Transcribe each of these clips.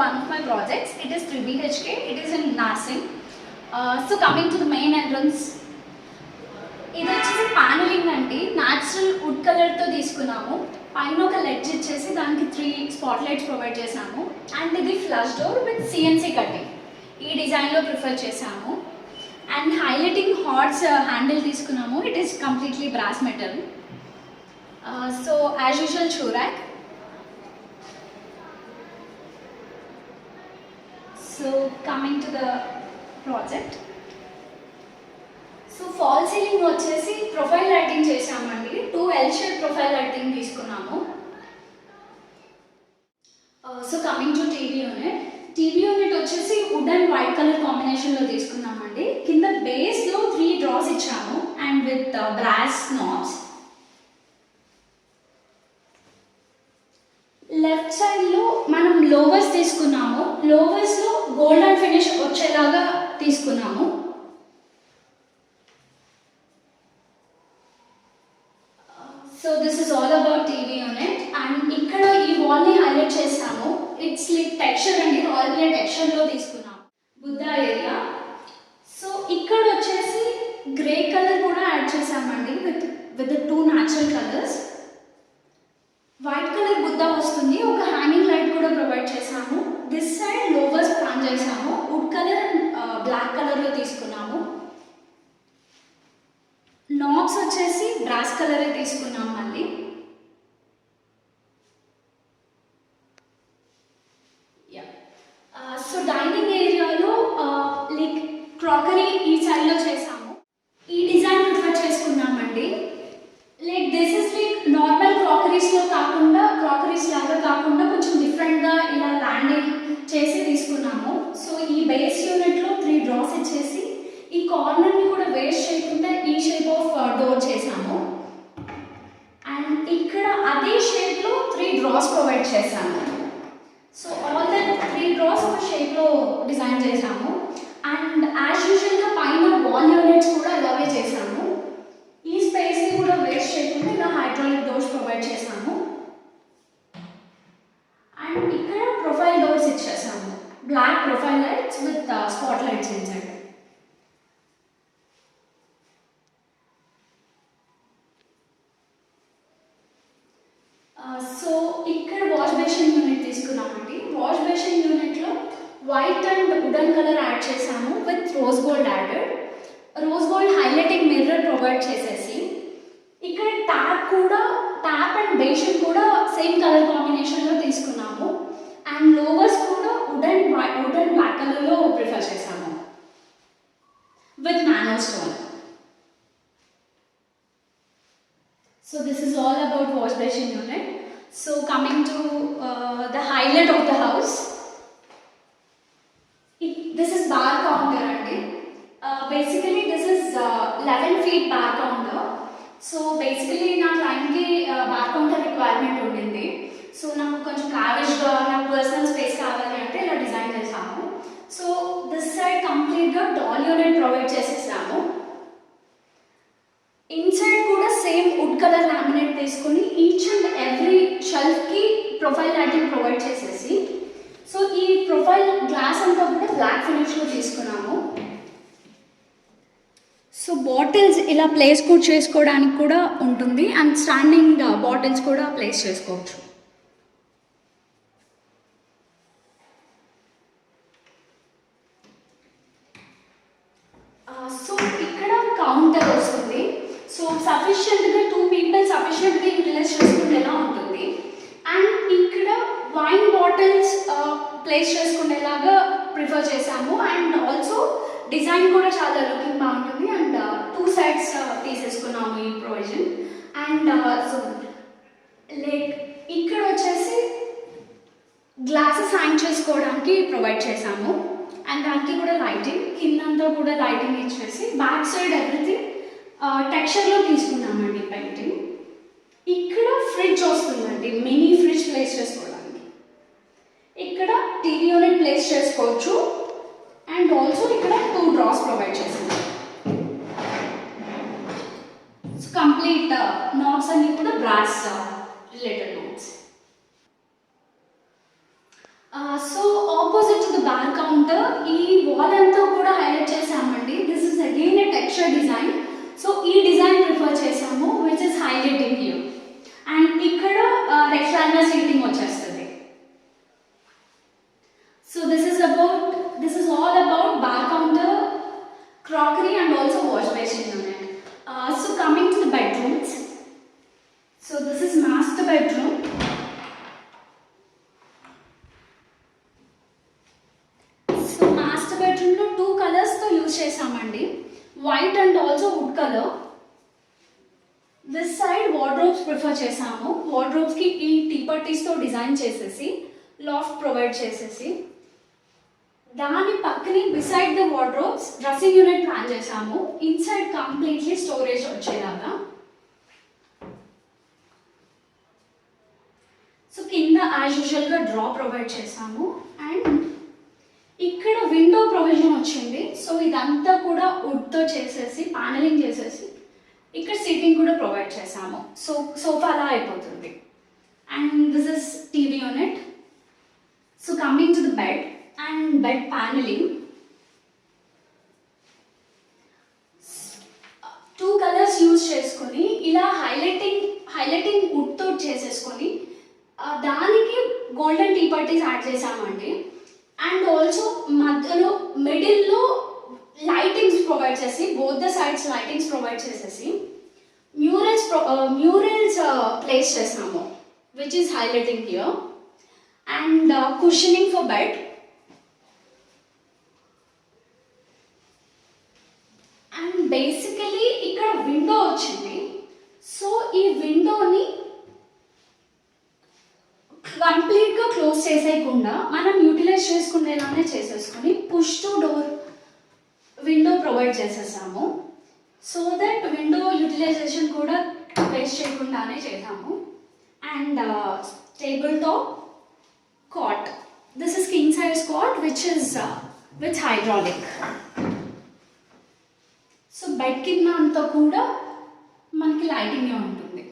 one of my projects. It is 3 BHK. It is in Narsing. So coming to the main entrance, ఇది వచ్చేసి panelling అండి. Natural would కలర్తో తీసుకున్నాము. పైన ఒక లెడ్జ్ ఇచ్చేసి దానికి 3 స్పాట్ లైట్స్ ప్రొవైడ్ చేసాము. అండ్ ఇది flush door with CNC cutting ఈ డిజైన్లో ప్రిఫర్ చేసాము. అండ్ హైలైటింగ్ హార్ట్స్ హ్యాండిల్ తీసుకున్నాము. It is completely brass metal. So as usual shoe rack. So coming to the project, so fall ceiling వచ్చేసి profile lighting చేసామండి. 2 L shape profile lighting తీసుకున్నాము. So coming to TV unit వచ్చేసి wood and white colour కాంబినేషన్లో తీసుకున్నామండి. కింద బేస్లో 3 dross ఇచ్చాము and with brass knobs. Left సైడ్లో మనం లోవర్స్ తీసుకున్నాము. లోవర్స్లో గోల్డెన్ ఫినిష్ వచ్చేలాగా తీసుకున్నాము. So this is all about TV unit. And ఇక్కడ ఈ వాల్ని హైలైట్ చేసాము. ఇట్స్ లైక్ టెక్స్చర్ అండి, రాయల్ ప్లే టెక్స్చర్లో తీసుకున్నాము. బుద్ధా ఏరియా. సో ఇక్కడ వచ్చేసి గ్రే కలర్ కూడా యాడ్ చేసామండి with 2 natural colours. White colour Buddha వస్తుంది. ఒక హ్యాంగింగ్ లైట్ కూడా ప్రొవైడ్ చేసాము. దిస్ సైడ్ లోవర్స్ ప్లాన్ చేసాము. వుడ్ కలర్ అండ్ బ్లాక్ కలర్లో తీసుకున్నాము. నాబ్స్ వచ్చేసి బ్రాస్ కలరే తీసుకున్నాం మళ్ళీ. సో డైనింగ్ ఏరియాలో లైక్ క్రాకరీ ఈ సైడ్లో చేసాము. ఈ డిజైన్ ప్రిఫర్ చేసుకున్నామండి. Like this is like normal crockeries లాగా కాకుండా కొంచెం డిఫరెంట్గా ఇలా ల్యాండింగ్ చేసి తీసుకున్నాము. సో ఈ బేస్ యూనిట్లో 3 డ్రాస్ ఇచ్చేసి ఈ కార్నర్ని కూడా వేస్ట్ చేయకుండా ఈ షేప్ ఆఫ్ డోర్ చేసాము. అండ్ ఇక్కడ అదే షేప్లో 3 డ్రాస్ ప్రొవైడ్ చేసాము. సో ఆల్ ద 3 డ్రాస్ ఒక షేప్లో డిజైన్ చేసాము. అండ్ యాజ్ యూజువల్గా పైన వాల్ యూనిట్స్ కూడా ఇలాగే చేసాము. ఈ స్పేస్ని కూడా వేస్ట్ చేయకుండా ఇలా హైడ్రాలిక్ డోర్స్ ప్రొవైడ్ చేసాము. అండ్ ఇక్కడ ప్రొఫైల్ డోర్స్ ఇచ్చేసాము. Black profile lights with spot lights inside. So ఇక్కడ వాష్ బేసిన్ యూనిట్ తీసుకున్నామండి. వాష్ బేసిన్ యూనిట్లో white and wooden colour add చేసాము with rose gold added. Rose gold highlighting mirror provide చేసేసి ఇక్కడ tap and basin కూడా same colour కాంబినేషన్లో తీసుకున్నాము. And louvers కూడా వుడ్ అండ్ బ్లాక్ కలర్లో ప్రిఫర్ చేసాము with nano stone. So this is all about wash basin unit. So coming to the highlight of the house, this is bar counter andi. Basically this is 11 feet bar counter. So basically na client ki bar counter requirement undindi. So naku koncham lavish ga na personal space kavali ante ila design chesamu. So this side complete ga doll unit provide chesesamu. Inside కూడా same wood colour laminate తీసుకొని each and every షెల్ఫ్కి profile lighting provide చేసేసి, so ఈ profile glass అంతా కూడా black ఫినిష్లో తీసుకున్నాము. So bottles ఇలా place కూడా చేసుకోవడానికి కూడా ఉంటుంది. అండ్ స్టాండింగ్ బాటిల్స్ కూడా ప్లేస్ చేసుకోవచ్చు. సో ఇక్కడ కౌంటర్ వస్తుంది. సో సఫిషియెంట్గా 2 people సఫిషియెంట్గా యూటిలైజ్ చేసుకునేలా ఉంటుంది. అండ్ ఇక్కడ వైన్ బాటిల్స్ ప్లేస్ చేసుకునేలాగా ప్రిఫర్ చేసాము. అండ్ ఆల్సో డిజైన్ కూడా చాలా లుకింగ్ బాగుంటుంది. అండ్ 2 sides తీసేసుకున్నాము ఈ ప్రొవిజన్. అండ్ సో లైక్ ఇక్కడ వచ్చేసి గ్లాసెస్ హ్యాంగ్ చేసుకోవడానికి ప్రొవైడ్ చేసాము. అండ్ దానికి కూడా లైటింగ్, కిందంతా కూడా లైటింగ్ ఇచ్చేసి బ్యాక్ సైడ్ ఎవ్రీథింగ్ టెక్స్చర్లో తీసుకున్నామండి పెయింటింగ్. ఇక్కడ ఫ్రిడ్జ్ వస్తుందండి, మినీ ఫ్రిడ్జ్ ప్లేస్ చేసుకోవడానికి. ఇక్కడ టీవీ యూనిట్ ప్లేస్ చేసుకోవచ్చు. అండ్ ఆల్సో ఇక్కడ 2 డ్రాస్ ప్రొవైడ్ చేసాము. కంప్లీట్ నాట్స్ అన్ని కూడా brass related knots. So texture design. So ఈ డిజైన్ ప్రిఫర్ చేసాము which is highlighting here. And ఇక్కడ రెక్టాంగులర్ సీటింగ్ వచ్చేస్తుంది. So this is all about bar counter, crockery and also wash basin unit. So coming to the bedrooms. So this is master bedroom. So master bedroom lo 2 colors to use చేసామండి, white and also wood color. This side wardrobes prefer చేసాము. Wardrobes కి ఈ టీపర్టీస్ తో design చేసేసి laughed provide చేసేసి దాని పక్కనే beside the wardrobes dressing unit plan చేసాము. ఇన్సైడ్ కంప్లీట్లీ స్టోరేజ్ వచ్చేలాగా. సో కింద యాజ్ యూజువల్గా డ్రా ప్రొవైడ్ చేసాము. అండ్ ఇక్కడ విండో ప్రొవిజన్ వచ్చింది. సో ఇదంతా కూడా వుడ్తో చేసేసి ప్యానలింగ్ చేసేసి ఇక్కడ సీటింగ్ కూడా ప్రొవైడ్ చేసాము. సో సోఫాలా అయిపోతుంది. And this is TV unit. So coming to the bed and bed paneling. 2 colors use చేసుకొని ఇలా హైలైటింగ్ వుడ్ తో చేసేసుకొని దానికి గోల్డెన్ టీ పర్టీస్ యాడ్ చేసామండి. అండ్ ఆల్సో మధ్యలో మిడిల్లో లైటింగ్స్ ప్రొవైడ్ చేసి both the sides lightings provide చేసేసి మ్యూరల్స్ ప్లేస్ చేసాము which is highlighting here. And cushioning for bed. And basically ఇక్కడ విండో వచ్చింది. సో ఈ విండోని కంప్లీట్గా క్లోజ్ చేసేయకుండా మనం యూటిలైజ్ చేసుకునేలానే చేసేసుకొని push to door window provide చేసేసాము. సో దట్ విండో యూటిలైజేషన్ కూడా వేస్ట్ చేయకుండానే చేసాము. And table top cot. This is king size cot which is with hydraulic. So bed కింద అంతా కూడా మనకి లైటింగే ఉంటుంది.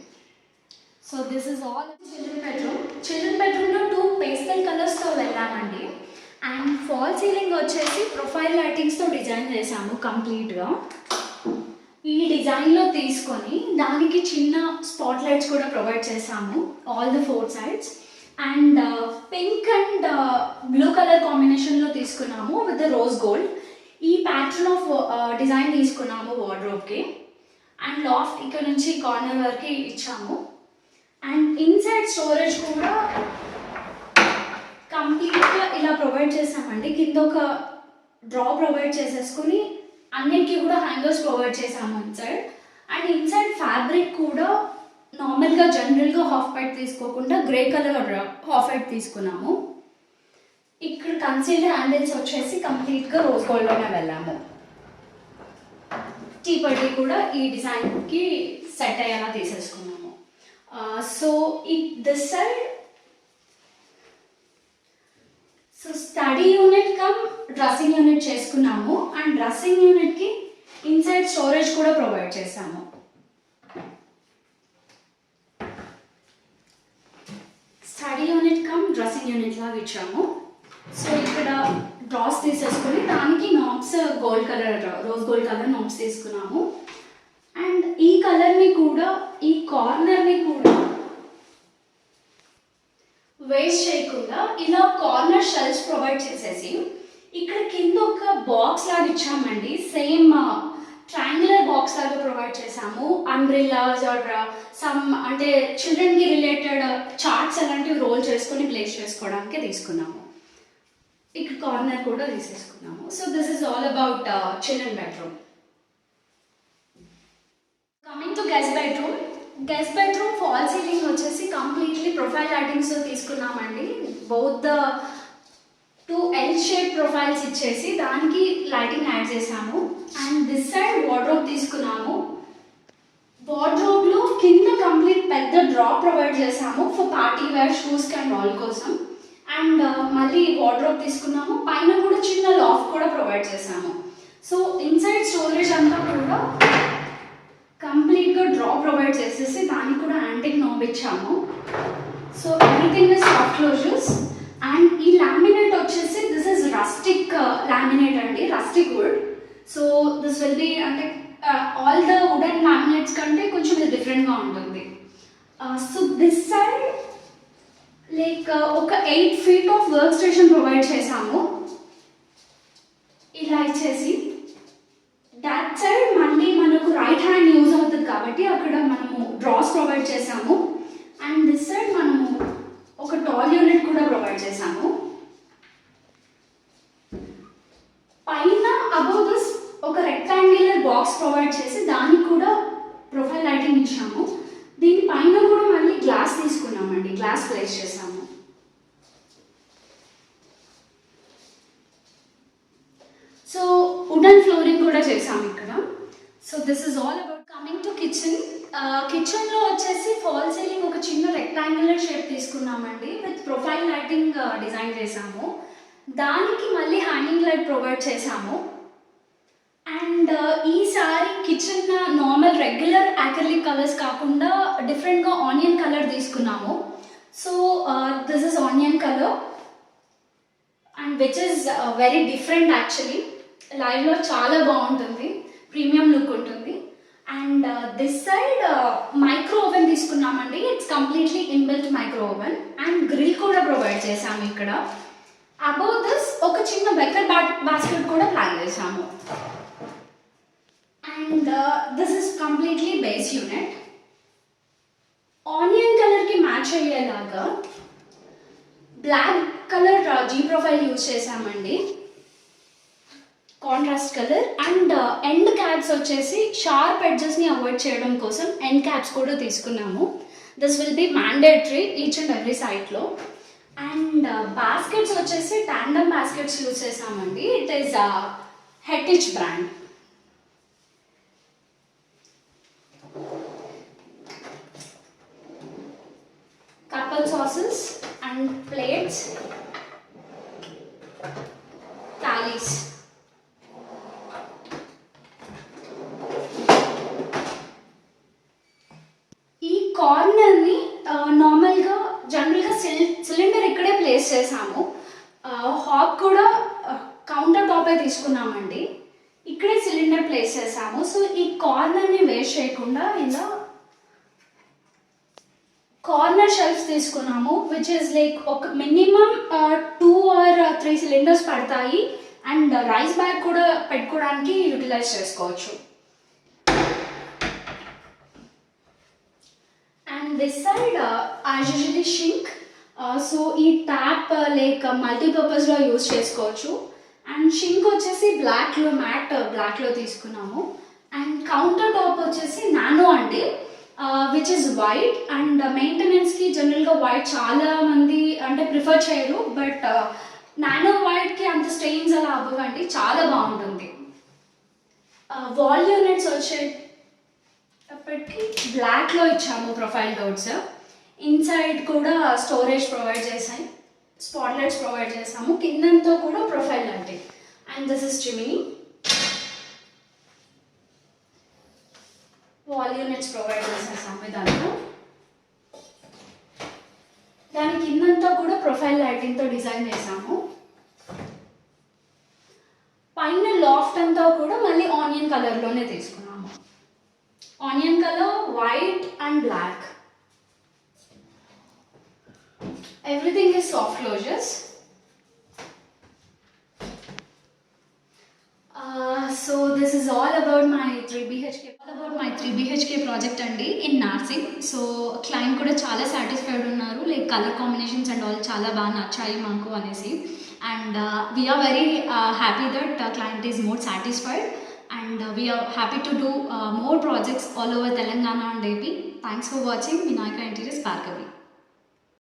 So this is all children bedroom. Children బెడ్రూమ్లో 2 పేస్టల్ కలర్స్తో వెళ్ళామండి. అండ్ ఫాల్ సీలింగ్ వచ్చేసి ప్రొఫైల్ లైటింగ్స్తో డిజైన్ చేసాము కంప్లీట్గా. ఈ డిజైన్లో తీసుకొని దానికి చిన్న స్పాట్ లైట్స్ కూడా ప్రొవైడ్ చేసాము all the 4 sides. And pink and blue colour కాంబినేషన్లో తీసుకున్నాము విత్ ద రోజ్ గోల్డ్. ఈ ప్యాటర్న్ ఆఫ్ డిజైన్ తీసుకున్నాము వార్డ్రోబ్కి. అండ్ లాఫ్ట్ ఇక్కడ నుంచి కార్నర్ వరకు ఇచ్చాము. అండ్ ఇన్సైడ్ స్టోరేజ్ కూడా కంప్లీట్గా ఇలా ప్రొవైడ్ చేసామండి. కింద ఒక డ్రా ప్రొవైడ్ చేసేసుకుని అన్నిటికీ కూడా హ్యాంగర్స్ ప్రొవైడ్ చేసాము ఇన్సైడ్. అండ్ ఇన్సైడ్ ఫ్యాబ్రిక్ కూడా నార్మల్గా జనరల్గా హాఫ్ వైట్ తీసుకోకుండా గ్రే కలర్ హాఫ్ వైట్ తీసుకున్నాము. ఇక్కడ కన్సీల్డ్ హ్యాండిల్స్ వచ్చేసి కంప్లీట్గా రోజ్ గోల్డ్లోనే వెళ్ళాము. టీ పర్టీ కూడా ఈ డిజైన్కి సెట్ అయ్యేలా తీసేసుకున్నాము. సో ఈ this side so study unit come dressing unit చేసుకున్నాము. అండ్ డ్రెస్సింగ్ యూనిట్కి ఇన్సైడ్ స్టోరేజ్ కూడా ప్రొవైడ్ చేసాము. Study unit come dressing unit లాగా ఇచ్చాము. సో ఇక్కడ డ్రాస్ తీసేసుకొని దానికి knobs gold colour rose gold colour knobs తీసుకున్నాము. అండ్ ఈ కలర్ని కూడా ఈ కార్నర్ని కూడా వేస్ట్ చేయకుండా ఇలా కార్నర్ షెల్ఫ్స్ ప్రొవైడ్ చేసేసి ఇక్కడ కింద ఒక బాక్స్ లాగా ఇచ్చామండి. సేమ్ ట్రయాంగులర్ బాక్స్ లాగా ప్రొవైడ్ చేసాము. అంబ్రిల్లాస్ ఆర్ సమ్ అంటే చిల్డ్రన్కి రిలేటెడ్ చార్ట్స్ అలాంటివి రోల్ చేసుకొని ప్లేస్ చేసుకోవడానికి తీసుకున్నాము. ఇక్కడ కార్నర్ కూడా తీసేసుకున్నాము. So this is all about children bedroom. Coming to guest bedroom. Guest bedroom fall ceiling వచ్చేసి కంప్లీట్లీ ప్రొఫైల్ లైటింగ్స్ తీసుకున్నామండి. Both the 2 L shape profiles ఇచ్చేసి దానికి లైటింగ్ యాడ్ చేసాము. అండ్ దిస్ సైడ్ వార్డ్రోబ్ తీసుకున్నాము. వార్డ్రోబ్లో కింద కంప్లీట్ పెద్ద డ్రాప్ ప్రొవైడ్ చేసాము ఫర్ పార్టీ వేర్ షూస్కి అండ్ ఆల్ కోసం. అండ్ మళ్ళీ వార్డ్రోబ్ తీసుకున్నాము. పైన కూడా చిన్న లాఫ్ట్ కూడా ప్రొవైడ్ చేసాము. సో ఇన్సైడ్ స్టోరేజ్ అంతా కూడా కంప్లీట్గా డ్రా ప్రొవైడ్ చేసేసి దానికి కూడా యాంటిక్ నాబ్ ఇచ్చాము. So everything is soft closures. And ఈ లామినేట్ వచ్చేసి దిస్ ఇస్ రస్టిక్ లామినేట్ అండి, rustic wood. So this will be అంటే ఆల్ ద వుడెన్ లామినేట్స్ కంటే కొంచెం ఇది డిఫరెంట్గా ఉంటుంది. సో దిస్ సైడ్ లైక్ ఒక 8 feet of work station provide చేశాము. ఇలా ఇచ్చేసి దాట్ సైడ్ మళ్ళీ మనకు రైట్ హ్యాండ్ యూజ్ అవుతుంది కాబట్టి అక్కడ మనము డ్రాస్ ప్రొవైడ్ చేసాము. అండ్ దిస్ సైడ్ మనము ఒక టాల్ యూనిట్ కూడా ప్రొవైడ్ చేసాము. పైన అబౌవ్ దిస్ ఒక రెక్టాంగులర్ బాక్స్ ప్రొవైడ్ చేసి దానికి కూడా ప్రొఫైల్ లైటింగ్ ఇచ్చాము. దీని పైన కూడా మళ్ళీ గ్లాస్ తీసుకున్నామండి, గ్లాస్ ప్లేస్ చేసాము. సో వుడెన్ ఫ్లోరింగ్ కూడా చేసాము ఇక్కడ. So this is all about coming to kitchen. కిచెన్లో వచ్చేసి ఫాల్ సీలింగ్ ఒక చిన్న రెక్టాంగులర్ షేప్ తీసుకున్నామండి, విత్ ప్రొఫైల్ లైటింగ్ డిజైన్ చేసాము. దానికి మళ్ళీ హ్యాంగింగ్ లైట్ ప్రొవైడ్ చేసాము. అండ్ ఈసారి kitchen normal regular acrylic colours కాకుండా డిఫరెంట్గా ఆనియన్ కలర్ తీసుకున్నాము. So this is onion colour and which is very different actually. లైవ్లో చాలా బాగుంటుంది, ప్రీమియం లుక్ ఉంటుంది. And this side micro oven తీసుకున్నామండి. It's completely inbuilt micro oven and grill కూడా provide చేసాము ఇక్కడ. అబౌవ్ దిస్ ఒక చిన్న బెక్కర్ బాస్కెట్ కూడా ప్లాన్ చేసాము. And this is completely base unit. Onion కలర్కి మ్యాచ్ అయ్యేలాగా black colour G profile use చేసామండి, contrast colour. And end caps వచ్చేసి షార్ప్ ఎడ్జెస్ని అవాయిడ్ చేయడం కోసం ఎండ్ క్యాప్స్ కూడా తీసుకున్నాము. This will be mandatory each and every సైట్లో. అండ్ బాస్కెట్స్ వచ్చేసి టాండమ్ బాస్కెట్స్ యూజ్ చేసామండి. It is Hettich brand. Couple sauces and plates, thalis. ఈ కార్నర్ని నార్మల్గా జనరల్గా సిలిండర్ ఇక్కడే ప్లేస్ చేసాము. హాబ్ కూడా కౌంటర్ టాపే తీసుకున్నామండి, ఇక్కడే సిలిండర్ ప్లేస్ చేసాము. సో ఈ కార్నర్ని వేస్ట్ చేయకుండా ఇలా కార్నర్ షెల్ఫ్స్ తీసుకున్నాము, విచ్ ఇస్ లైక్ ఒక మినిమం 2 or 3 సిలిండర్స్ పడతాయి. అండ్ రైస్ బ్యాగ్ కూడా పెట్టుకోవడానికి యూటిలైజ్ చేసుకోవచ్చు. And this side as usually sink. So ఈ ట్యాప్ లైక్ మల్టీపర్పస్లో యూజ్ చేసుకోవచ్చు. అండ్ షింక్ వచ్చేసి బ్లాక్లో, మ్యాట్ బ్లాక్లో తీసుకున్నాము. అండ్ కౌంటర్ టాప్ వచ్చేసి నానో అండి, విచ్ ఇస్ వైట్. అండ్ మెయింటెనెన్స్కి జనరల్గా వైట్ చాలా మంది అంటే ప్రిఫర్ చేయరు, బట్ నానో వైట్కి అంత స్టెయిన్స్ అలా అవ్వకండి, చాలా బాగుంటుంది. వాల్ యూనిట్స్ వచ్చేటప్పటికి బ్లాక్లో ఇచ్చాము ప్రొఫైల్ డోర్స్. ఇన్సైడ్ కూడా స్టోరేజ్ ప్రొవైడ్ చేసాయి, స్పాట్లైట్స్ ప్రొవైడ్ చేసాము. కిందంతా కూడా profile lighting. And this is chimney. Wall units provide చేసేసాము దాంట్లో. దాని కిందంతా కూడా ప్రొఫైల్ లైటింగ్తో డిజైన్ చేసాము. పైన లాఫ్ట్ అంతా కూడా మళ్ళీ ఆనియన్ కలర్లోనే తీసుకున్నాము. Onion colour, white and black. Everything is soft closures. So this is all about my 3 BHK project అండి ఇన్ నార్సింగ్. సో క్లయింట్ కూడా చాలా సాటిస్ఫైడ్ ఉన్నారు, like colour combinations and all చాలా బాగా నచ్చాయి మాకు అనేసి. And we are very happy that client is more satisfied. And we are happy to do more projects all over Telangana and AP. Thanks for watching. Vinayaka Interiors, Bhargavi.